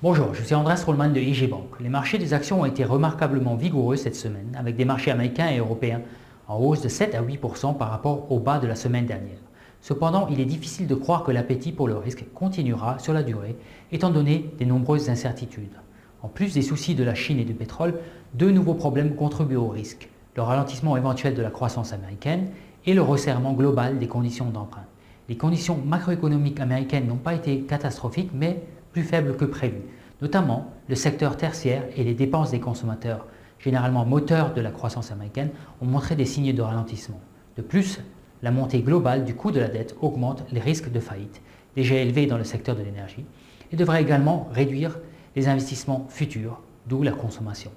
Bonjour, je suis Andreas Rollman de IG Bank. Les marchés des actions ont été remarquablement vigoureux cette semaine, avec des marchés américains et européens en hausse de 7 à 8% par rapport au bas de la semaine dernière. Cependant, il est difficile de croire que l'appétit pour le risque continuera sur la durée, étant donné des nombreuses incertitudes. En plus des soucis de la Chine et du pétrole, deux nouveaux problèmes contribuent au risque: le ralentissement éventuel de la croissance américaine et le resserrement global des conditions d'emprunt. Les conditions macroéconomiques américaines n'ont pas été catastrophiques, mais plus faibles que prévu. Notamment, le secteur tertiaire et les dépenses des consommateurs, généralement moteurs de la croissance américaine, ont montré des signes de ralentissement. De plus, la montée globale du coût de la dette augmente les risques de faillite, déjà élevés dans le secteur de l'énergie, et devrait également réduire les investissements futurs, d'où la consommation.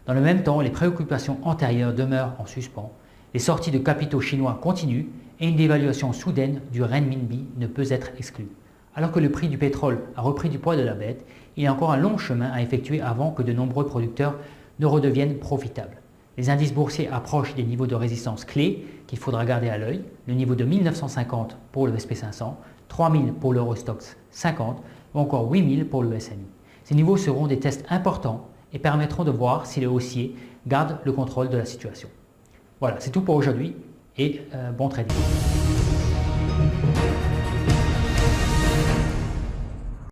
Dans le même temps, les préoccupations antérieures demeurent en suspens, les sorties de capitaux chinois continuent et une dévaluation soudaine du renminbi ne peut être exclue. Alors que le prix du pétrole a repris du poids de la bête, il y a encore un long chemin à effectuer avant que de nombreux producteurs ne redeviennent profitables. Les indices boursiers approchent des niveaux de résistance clés qu'il faudra garder à l'œil, le niveau de 1950 pour le SP500, 3000 pour l'Eurostoxx 50 ou encore 8000 pour le SMI. Ces niveaux seront des tests importants et permettront de voir si les haussiers gardent le contrôle de la situation. Voilà, c'est tout pour aujourd'hui et bon trading.